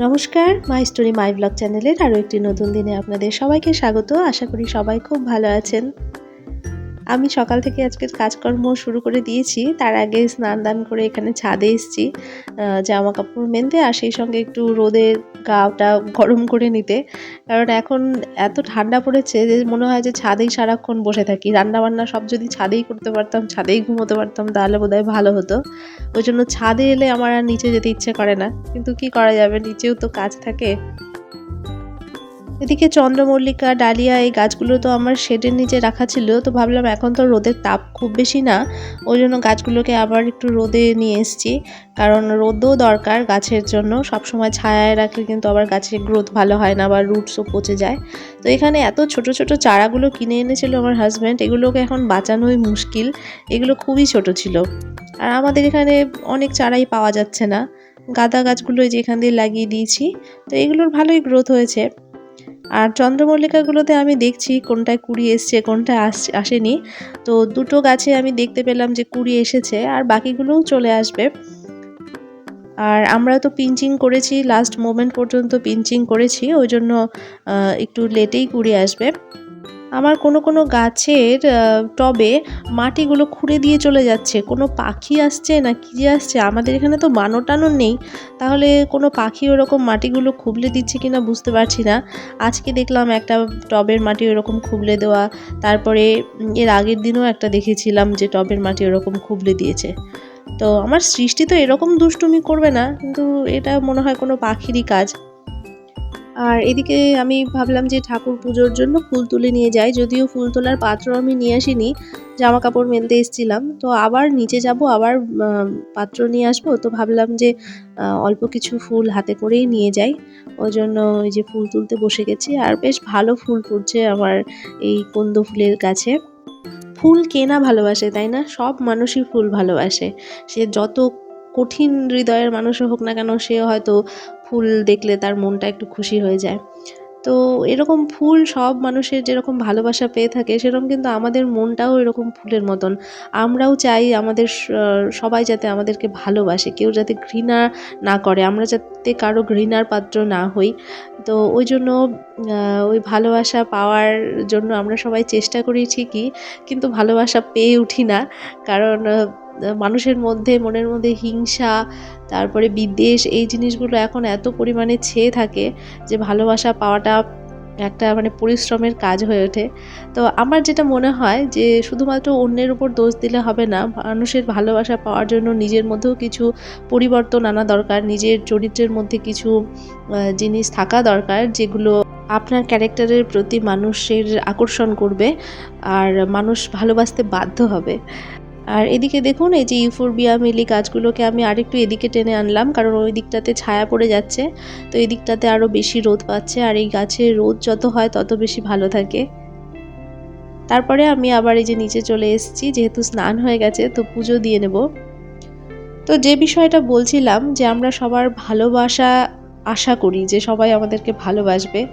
নমস্কার, my story my blog চ্যানেলের আরও একটি নতুন দিনে আপনাদের সবাইকে স্বাগত। আশা করি সবাই খুব ভালো আছেন। আমি সকাল থেকে আজকের কাজকর্ম শুরু করে দিয়েছি। তার আগে স্নান দান করে এখানে ছাদে এসেছি জামা কাপড় মেলতে, আর সেই সঙ্গে একটু রোদের গাটা গরম করে নিতে। কারণ এখন এত ঠান্ডা পড়েছে যে মনে হয় যে ছাদেই সারাক্ষণ বসে থাকি। রান্নাবান্না সব যদি ছাদেই করতে পারতাম, ছাদেই ঘুমোতে পারতাম, তাহলে বোধহয় ভালো হতো। ওই জন্য ছাদে এলে আমার আর নিচে যেতে ইচ্ছে করে না, কিন্তু কি করা যাবে, নিচেও তো কাজ থাকে। এদিকে চন্দ্রমল্লিকা, ডালিয়া এই গাছগুলো তো আমার শেডের নিচে রাখা ছিল, তো ভাবলাম এখন তো রোদের তাপ খুব বেশি না, ওই জন্য গাছগুলোকে আবার একটু রোদে নিয়ে এসেছি। কারণ রোদও দরকার গাছের জন্য, সবসময় ছায়ায় রাখলে কিন্তু আবার গাছের গ্রোথ ভালো হয় না, বা রুটসও পচে যায়। তো এখানে এত ছোট ছোট চারাগুলো কিনে এনেছিল আমার হাজব্যান্ড, এগুলোকে এখন বাঁচানোই মুশকিল, এগুলো খুবই ছোট ছিল। আর আমাদের এখানে অনেক চারাই পাওয়া যাচ্ছে না। গাঁদা গাছগুলো যে এখান দিয়ে লাগিয়ে দিয়েছি, তো এগুলোর ভালোই গ্রোথ হয়েছে। আর চন্দ্রমল্লিকাগুলোতে আমি দেখছি কোনটায় কুড়ি এসছে, কোনটায় আসেনি। তো দুটো গাছে আমি দেখতে পেলাম যে কুড়ি এসেছে, আর বাকিগুলোও চলে আসবে। আর আমরা তো পিঞ্চিং করেছি, লাস্ট মোমেন্ট পর্যন্ত পিঞ্চিং করেছি, ওই জন্য একটু লেটেই কুড়ি আসবে। আমার কোনো গাছের টবে মাটিগুলো খুঁড়ে দিয়ে চলে যাচ্ছে, কোনো পাখি আসছে না কি যে আসছে, আমাদের এখানে তো বানর টানর নেই, তাহলে কোনো পাখি ওরকম মাটিগুলো খুবলে দিচ্ছে কিনা বুঝতে পারছি না। আজকে দেখলাম একটা টবের মাটি ওরকম খুবলে দেওয়া, তারপরে এর আগের দিনও একটা দেখেছিলাম যে টবের মাটি ওরকম খুবলে দিয়েছে। তো আমার সৃষ্টি তো এরকম দুষ্টুমি করবে না, কিন্তু এটা মনে হয় কোনো পাখিরই কাজ। আর এদিকে আমি ভাবলাম যে ঠাকুর পুজোর জন্য ফুল তুলে নিয়ে যাই, যদিও ফুল তোলার পাত্র আমি নিয়ে আসিনি, জামা কাপড় মেলতে এসেছিলাম, তো আবার নিচে যাব, আবার পাত্র নিয়ে আসবো, তো ভাবলাম যে অল্প কিছু ফুল হাতে করেই নিয়ে যাই। ওই জন্য ওই যে ফুল তুলতে বসে গেছি, আর বেশ ভালো ফুল ফুটছে আমার এই কুন্দ ফুলের গাছে। ফুল কেনা ভালোবাসে, তাই না? সব মানুষই ফুল ভালোবাসে, সে যত কঠিন হৃদয়ের মানুষও হোক না কেন, সে হয়তো ফুল দেখলে তার মনটা একটু খুশি হয়ে যায়। তো এরকম ফুল সব মানুষের যেরকম ভালোবাসা পেয়ে থাকে, সেরকম কিন্তু আমাদের মনটাও এরকম ফুলের মতন। আমরাও চাই আমাদের সবাই যাতে আমাদেরকে ভালোবাসে, কেউ যাতে ঘৃণা না করে, আমরা যাতে কারো ঘৃণার পাত্র না হই। তো ওই জন্য ওই ভালোবাসা পাওয়ার জন্য আমরা সবাই চেষ্টা করি ঠিকই, কিন্তু ভালোবাসা পেয়ে উঠি না। কারণ মানুষের মধ্যে, মনের মধ্যে হিংসা, তারপরে বিদ্বেষ, এই জিনিসগুলো এখন এত পরিমাণে ছেয়ে থাকে যে ভালোবাসা পাওয়াটা একটা মানে পরিশ্রমের কাজ হয়ে ওঠে। তো আমার যেটা মনে হয় যে শুধুমাত্র অন্যের উপর দোষ দিলে হবে না, মানুষের ভালোবাসা পাওয়ার জন্য নিজের মধ্যেও কিছু পরিবর্তন আনা দরকার, নিজের চরিত্রের মধ্যে কিছু জিনিস থাকা দরকার, যেগুলো আপনার ক্যারেক্টারের প্রতি মানুষের আকর্ষণ করবে, আর মানুষ ভালোবাসতে বাধ্য হবে। আর এদিকে দেখুন, এই যে ইউফোরবিয়া মিলি গাছগুলোকে আমি আরেকটু এদিকে টেনে আনলাম, কারণ ওই দিকটাতে ছায়া পড়ে যাচ্ছে, তো এই দিকটাতে আরও বেশি রোদ পাচ্ছে, আর এই গাছে রোদ যত হয় তত বেশি ভালো থাকে। তারপরে আমি আবার এই যে নিচে চলে এসেছি, যেহেতু স্নান হয়ে গেছে তো পুজো দিয়ে নেব। তো যে বিষয়টা বলছিলাম যে আমরা সবার ভালোবাসা আশা করি যে সবাই আমাদেরকে ভালোবাসবে,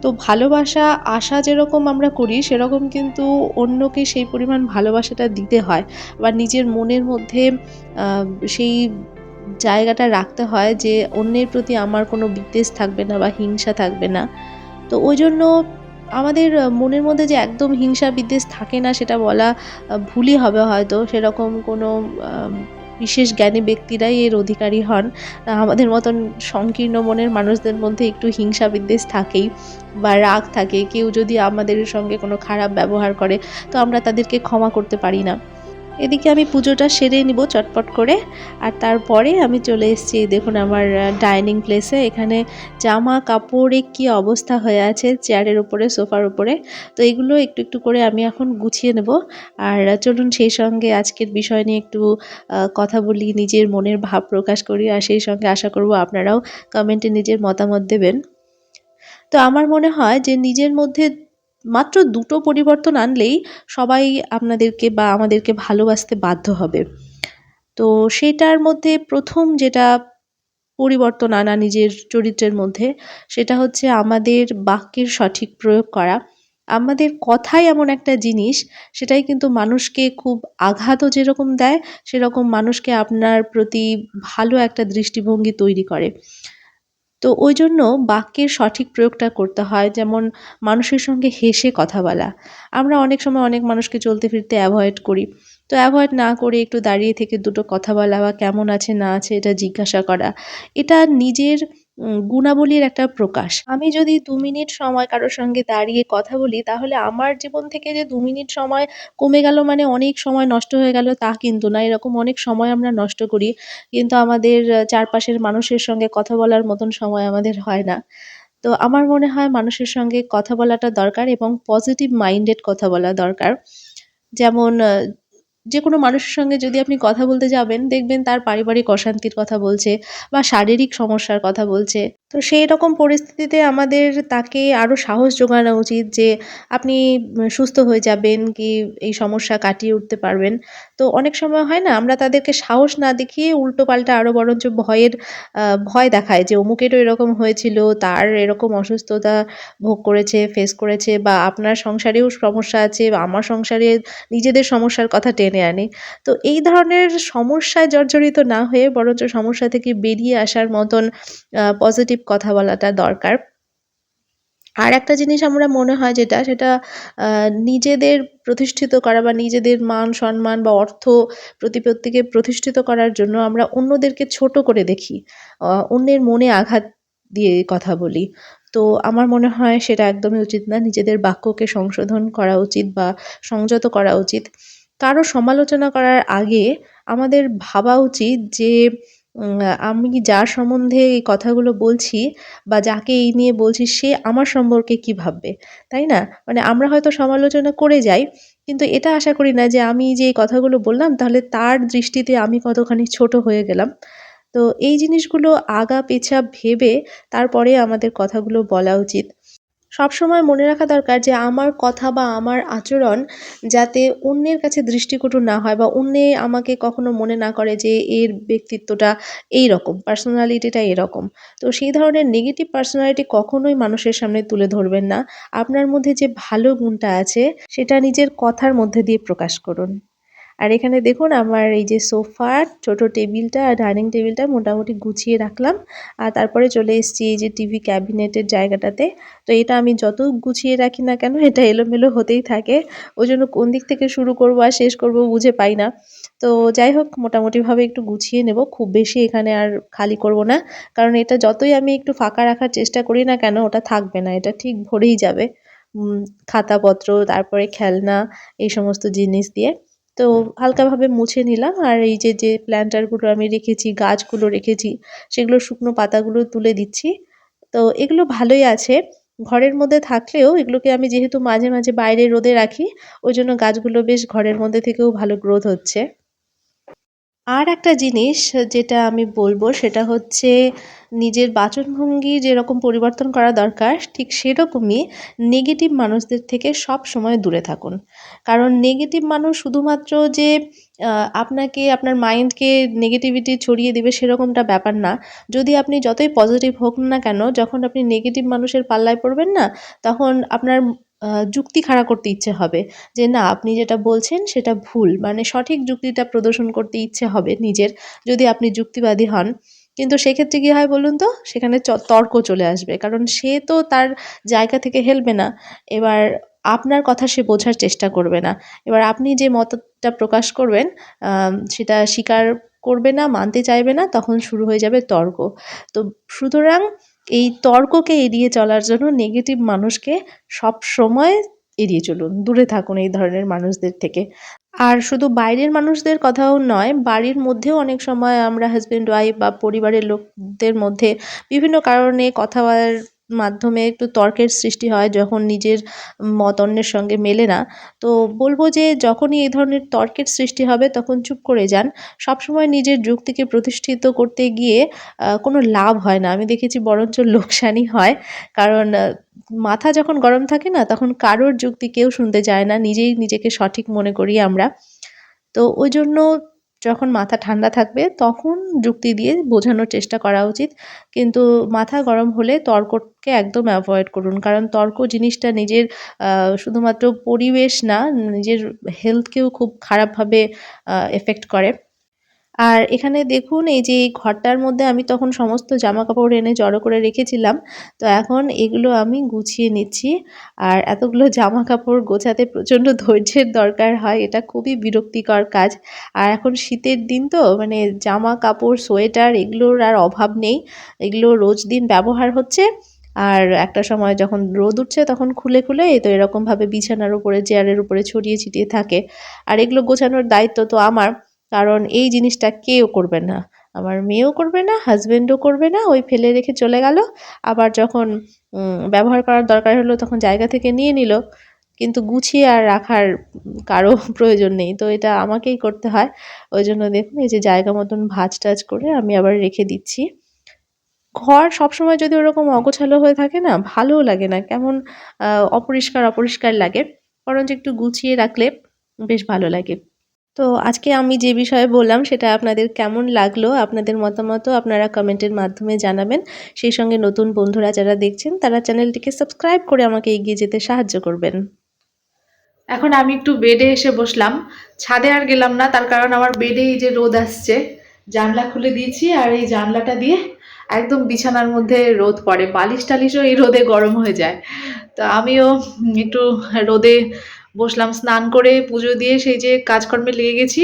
তো ভালোবাসা আশা যেরকম আমরা করি, সেরকম কিন্তু অন্যকে সেই পরিমাণ ভালোবাসাটা দিতে হয়, বা নিজের মনের মধ্যে সেই জায়গাটা রাখতে হয় যে অন্যের প্রতি আমার কোনো বিদ্বেষ থাকবে না বা হিংসা থাকবে না। তো ওই জন্য আমাদের মনের মধ্যে যে একদম হিংসা বিদ্বেষ থাকে না সেটা বলা ভুলই হবে হয়তো, সেরকম কোনো বিশেষ জ্ঞানী ব্যক্তিরাই এর অধিকারী হন। আমাদের মতন সংকীর্ণ মনের মানুষদের মধ্যে একটু হিংসা বিদ্বেষ থাকেই, বা রাগ থাকে, কেউ যদি আমাদের সঙ্গে কোনো খারাপ ব্যবহার করে তো আমরা তাদেরকে ক্ষমা করতে পারি না। এদিকে আমি পুজোটা সেরে নিব চটপট করে, আর তারপরে আমি চলে এসেছি দেখুন আমার ডাইনিং প্লেসে। এখানে জামা কাপড়ে কি অবস্থা হয়ে আছে চেয়ারের উপরে, সোফার উপরে, তো এগুলো একটু একটু করে আমি এখন গুছিয়ে নেব। আর চলুন সেই সঙ্গে আজকের বিষয় নিয়ে একটু কথা বলি, নিজের মনের ভাব প্রকাশ করি, আর সেই সঙ্গে আশা করব আপনারাও কমেন্টে নিজের মতামত দেবেন। তো আমার মনে হয় যে নিজের মধ্যে মাত্র দুটো পরিবর্তন আনলেই সবাই আপনাদেরকে বা আমাদেরকে ভালোবাসতে বাধ্য হবে। তো সেটার মধ্যে প্রথম যেটা পরিবর্তন আনা নিজের চরিত্রের মধ্যে, সেটা হচ্ছে আমাদের বাক্যের সঠিক প্রয়োগ করা। আমাদের কথাই এমন একটা জিনিস, সেটাই কিন্তু মানুষকে খুব আঘাতও যেরকম দেয়, সেরকম মানুষকে আপনার প্রতি ভালো একটা দৃষ্টিভঙ্গি তৈরি করে। তো ওই জন্য বাক্যের সঠিক প্রয়োগটা করতে হয়, যেমন মানুষের সঙ্গে হেসে কথা বলা। আমরা অনেক সময় অনেক মানুষকে চলতে ফিরতে অ্যাভয়েড করি। তো অ্যাভয়েড না করে একটু দাঁড়িয়ে থেকে দুটো কথা বলা বা কেমন আছে না আছে এটা জিজ্ঞাসা করা। এটা নিজের গুণাবলীর একটা প্রকাশ। আমি যদি ২ মিনিট সময় কারো সঙ্গে দাঁড়িয়ে কথা বলি, তাহলে আমার জীবন থেকে যে ২ মিনিট সময় কমে গেল মানে অনেক সময় নষ্ট হয়ে গেল তা কিন্তু না। এরকম অনেক সময় আমরা নষ্ট করি। কিন্তু আমাদের চারপাশের মানুষের সঙ্গে কথা বলার মতন সময় আমাদের হয় না। তো আমার মনে হয় মানুষের সঙ্গে কথা বলাটা দরকার এবং পজিটিভ মাইন্ডেড কথা বলা দরকার। যেমন যেকোনো মানুষের সঙ্গে যদি আপনি কথা বলতে যাবেন, দেখবেন তার পারিবারিক অশান্তির কথা বলছে বা শারীরিক সমস্যার কথা বলছে। তো সেই রকম পরিস্থিতিতে আমাদের তাকে আরো সাহস যোগানো উচিত যে আপনি সুস্থ হয়ে যাবেন কি এই সমস্যা কাটিয়ে উঠতে পারবেন। তো অনেক সময় হয় না আমরা তাদেরকে সাহস না দেখিয়ে উল্টোপাল্টা আরো বরঞ্চ ভয় দেখায় যে অমুকেরও এরকম হয়েছিল, তার এরকম অসুস্থতা ভোগ করেছে, ফেস করেছে বা আপনার সংসারেও সমস্যা আছে বা আমার সংসারে নিজেদের সমস্যার কথা টেনে আনে। তো এই ধরনের সমস্যায় জর্জরিত না হয়ে বরঞ্চ সমস্যা থেকে বেরিয়ে আসার মতন পজিটিভ কথা বলাটা দরকার। আর একটা জিনিস আমরা মনে হয় যেটা সেটা নিজেদের প্রতিষ্ঠিত করা বা নিজেদের মান-সম্মান বা অর্থ প্রতিপত্তিকে প্রতিষ্ঠিত করার জন্য আমরা অন্যদেরকে ছোট করে দেখি। অন্যের মনে আঘাত দিয়ে কথা বলি। তো আমার মনে হয় সেটা একদমই উচিত না। নিজেদের বাক্যকে সংশোধন করা উচিত বা সংযত করা উচিত। কারো সমালোচনা করার আগে আমাদের ভাবা উচিত যে উম আমি যার সম্বন্ধে এই কথাগুলো বলছি বা যাকে এই নিয়ে বলছি সে আমার সম্পর্কে কি ভাববে, তাই না? মানে আমরা হয়তো সমালোচনা করে যাই, কিন্তু এটা আশা করি না যে আমি যে এই কথাগুলো বললাম তাহলে তার দৃষ্টিতে আমি কতখানি ছোট হয়ে গেলাম। তো এই জিনিসগুলো আগা-পেছা ভেবে তারপরে আমাদের কথাগুলো বলা উচিত। সবসময় মনে রাখা দরকার যে আমার কথা বা আমার আচরণ যাতে অন্যের কাছে দৃষ্টিকটু না হয় বা অন্যে আমাকে কখনো মনে না করে যে এর ব্যক্তিত্বটা এইরকম, পার্সোনালিটিটা এরকম। তো সেই ধরনের নেগেটিভ পার্সোনালিটি কখনোই মানুষের সামনে তুলে ধরবেন না। আপনার মধ্যে যে ভালো গুণটা আছে সেটা নিজের কথার মধ্যে দিয়ে প্রকাশ করুন। আর এখানে দেখুন আমার এই যে সোফার ছোট টেবিলটা আর ডাইনিং টেবিলটা মোটামুটি গুছিয়ে রাখলাম। আর তারপরে চলে এসেছি এই যে টিভি ক্যাবিনেটের জায়গাটাতে। তো এটা আমি যত গুছিয়ে রাখি না কেন এটা এলোমেলো হতেই থাকে। ওইজন্য কোন দিক থেকে শুরু করব আর শেষ করব বুঝে পাই না। তো যাই হোক মোটামুটিভাবে একটু গুছিয়ে নেব। খুব বেশি এখানে আর খালি করব না। কারণ এটা যতই আমি একটু ফাঁকা রাখার চেষ্টা করি না কেন ওটা থাকবে না। এটা ঠিক ভরেই যাবে। উম খাতাপত্র, তারপরে খেলনা এই সমস্ত জিনিস দিয়ে। তো হালকাভাবে মুছে নিলাম। আর এই যে প্ল্যান্টারগুলো আমি রেখেছি, গাছগুলো রেখেছি, সেগুলোর শুকনো পাতাগুলো তুলে দিচ্ছি। তো এগুলো ভালোই আছে। ঘরের মধ্যে থাকলেও এগুলোকে আমি যেহেতু মাঝে, মাঝে বাইরে রোদে রাখি, ওইজন্য গাছগুলো বেশ ঘরের মধ্যে থেকেও ভালো গ্রোথ হচ্ছে। আর একটা জিনিস যেটা আমি বলব সেটা হচ্ছে নিজের বাচনভঙ্গি যেরকম পরিবর্তন করা দরকার ঠিক সেরকমই নেগেটিভ মানুষদের থেকে সবসময় দূরে থাকুন। কারণ নেগেটিভ মানুষ শুধুমাত্র যে আপনাকে আপনার মাইন্ডকে নেগেটিভিটি ছড়িয়ে দিবে সেরকমটা ব্যাপার না। যদি আপনি যতই পজিটিভ হোক না কেন যখন আপনি নেগেটিভ মানুষের পাল্লায় পড়বেন না তখন আপনার যুক্তি খাড়া করতে ইচ্ছে হবে। যে না আপনি যেটা বলছেন সেটা ভুল। মানে সঠিক যুক্তিটা প্রদর্শন করতে ইচ্ছে হবে নিজের, যদি আপনি যুক্তিবাদী হন। কিন্তু সেক্ষেত্রে কি হয় বলুন তো? সেখানে তর্ক চলে আসবে। কারণ সে তো তার জায়গা থেকে হেলবে না। এবার আপনার কথা সে বোঝার চেষ্টা করবে না। এবার আপনি যে মতটা প্রকাশ করবেন সেটা স্বীকার করবে না, মানতে চাইবে না, তখন শুরু হয়ে যাবে তর্ক। তো সুতরাং এই তর্ককে এড়িয়ে চলার জন্য নেগেটিভ মানুষকে সবসময় এড়িয়ে চলুন। দূরে থাকুন এই ধরনের মানুষদের থেকে। আর শুধু বাইরের মানুষদের কথাও নয়, বাড়ির মধ্যেও অনেক সময় আমরা হাসব্যান্ড ওয়াইফ বা পরিবারের লোকদের মধ্যে বিভিন্ন কারণে কথা বলার মাধ্যমে একটু তর্কের সৃষ্টি হয় যখন নিজের মত অন্যের সঙ্গে মেলে না। তো বলব যে যখনই এই ধরনের তর্কের সৃষ্টি হবে তখন চুপ করে যান। সবসময় নিজের যুক্তিকে প্রতিষ্ঠিত করতে গিয়ে কোনো লাভ হয় না। আমি দেখেছি বরঞ্চ লোকসানই হয়। কারণ মাথা যখন গরম থাকে না তখন কারোর যুক্তি কেউ শুনতে চায় না। নিজেই নিজেকে সঠিক মনে করি আমরা। তো ওইজন্য যখন মাথা ঠান্ডা থাকবে তখন যুক্তি দিয়ে বোঝানোর চেষ্টা করা উচিত। কিন্তু মাথা গরম হলে তর্ককে একদম এভয়েড করুন। কারণ তর্ক জিনিসটা নিজের শুধুমাত্র পরিবেশ না, নিজের হেলথকেও খুব খারাপভাবে এফেক্ট করে। আর এখানে দেখুন এই যে এই ঘরটার মধ্যে আমি তখন সমস্ত জামাকাপড় এনে জড়ো করে রেখেছিলাম। তো এখন এগুলো আমি গুছিয়ে নিচ্ছি। আর এতগুলো জামাকাপড় গোছাতে প্রচণ্ড ধৈর্যের দরকার হয়। এটা খুবই বিরক্তিকর কাজ। আর এখন শীতের দিন তো মানে জামাকাপড়, সোয়েটার এগুলোর আর অভাব নেই। এগুলো রোজ দিন ব্যবহার হচ্ছে। আর একটা সময় যখন রোদ উঠছে তখন খুলে খুলে এই তো এরকমভাবে বিছানার উপরে, চেয়ারের উপরে ছড়িয়ে ছিটিয়ে থাকে। আর এগুলো গোছানোর দায়িত্ব তো আমার। কারণ এই জিনিসটা কেউ করবে না। আমার মেয়েও করবে না, হাসব্যান্ডও করবে না। ওই ফেলে রেখে চলে গেল। আবার যখন ব্যবহার করার দরকার হলো তখন জায়গা থেকে নিয়ে নিল। কিন্তু গুছিয়ে আর রাখার কারো প্রয়োজন নেই। তো এটা আমাকেই করতে হয়। ওইজন্য দেখুন এই যে জায়গা মতন ভাঁজ-টাজ করে আমি আবার রেখে দিচ্ছি। ঘর সবসময় যদি ওরকম অগোছালো হয়ে থাকে না, ভালোও লাগে না। কেমন অপরিষ্কার, অপরিষ্কার লাগে। বরঞ্চ একটু গুছিয়ে রাখলে বেশ ভালো লাগে। তো আজকে আমি যে বিষয়ে বললাম সেটা আপনাদের কেমন লাগলো? আপনাদের মতামতও আপনারা কমেন্টের মাধ্যমে জানাবেন। সেই সঙ্গে নতুন বন্ধুরা যারা দেখছেন তারা চ্যানেলটিকে সাবস্ক্রাইব করে আমাকে এগিয়ে যেতে সাহায্য করবেন। এখন আমি একটু বেডে এসে বসলাম। ছাদে আর গেলাম না, তার কারণ আমার বেডে এই যে রোদ আসছে, জানলা খুলে দিয়েছি আর এই জানলাটা দিয়ে একদম বিছানার মধ্যে রোদ পড়ে, বালিশ টালিশও এই রোদে গরম হয়ে যায়। তো আমিও একটু রোদে বসলাম, স্নান করে পুজো দিয়ে সেই যে কাজকর্মে লেগে গেছি।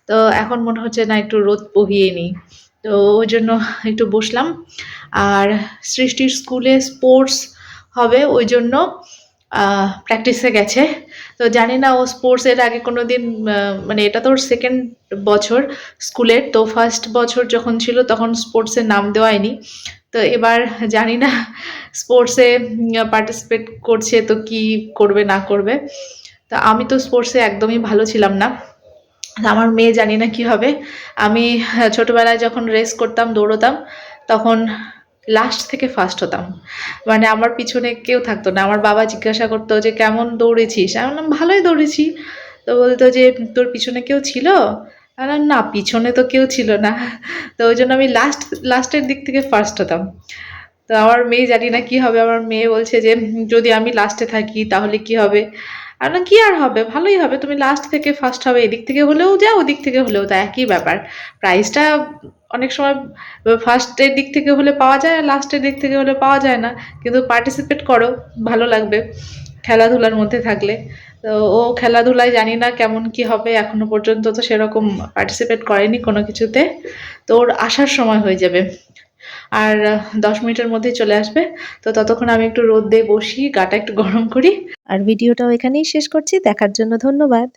তো এখন মনে হচ্ছে না একটু রোদ পোহিয়ে নিই। তো ওই জন্য একটু বসলাম। আর সৃষ্টির স্কুলে স্পোর্টস হবে, ওই জন্য প্র্যাকটিসে গেছে। তো জানি না ও স্পোর্টসের আগে কোনো দিন মানে এটা তো ওর সেকেন্ড বছর স্কুলের। তো ফার্স্ট বছর যখন ছিল তখন স্পোর্টসে নাম দেওয়ায়নি। তো এবার জানি না স্পোর্টসে পার্টিসিপেট করছে তো কি করবে না করবে। তা আমি তো স্পোর্টসে একদমই ভালো ছিলাম না। আমার মেয়ে জানি না কি হবে। আমি ছোটবেলায় যখন রেস করতাম, দৌড়তাম, তখন লাস্ট থেকে ফার্স্ট হতাম। মানে আমার পিছনে কেউ থাকতো না। আমার বাবা জিজ্ঞাসা করতো যে কেমন দৌড়েছিস? আমি বললাম ভালোই দৌড়েছি। তো বলতো যে তোর পিছনে কেউ ছিল? আমি বললাম না, পিছনে তো কেউ ছিল না। তো ওই জন্য আমি লাস্টের দিক থেকে ফার্স্ট হতাম। তো আমার মেয়ে জানি না কি হবে। আমার মেয়ে বলছে যে যদি আমি লাস্টে থাকি তাহলে কি হবে? আর না, কি আর হবে, ভালোই হবে, তুমি লাস্ট থেকে ফার্স্ট হবে, এদিক থেকে হলেও যা ওদিক থেকে হলেও তা একই ব্যাপার। প্রাইজটা অনেক সময় ফার্স্টের দিক থেকে হলে পাওয়া যায় আর লাস্টের দিক থেকে হলে পাওয়া যায় না। কিন্তু পার্টিসিপেট করো, ভালো লাগবে খেলাধুলার মধ্যে থাকলে। তো ও খেলাধুলায় জানি না কেমন কি হবে, এখনো পর্যন্ত তো সেরকম পার্টিসিপেট করেনি কোনো কিছুতে। তো ওর আসার সময় হয়ে যাবে। আর 10 মিনিটের মধ্যেই চলে আসবে। তো ততক্ষণ আমি একটু রোদ দিয়ে বসি, গাটা একটু গরম করি। আর ভিডিওটাও এখানেই শেষ করছি। দেখার জন্য ধন্যবাদ।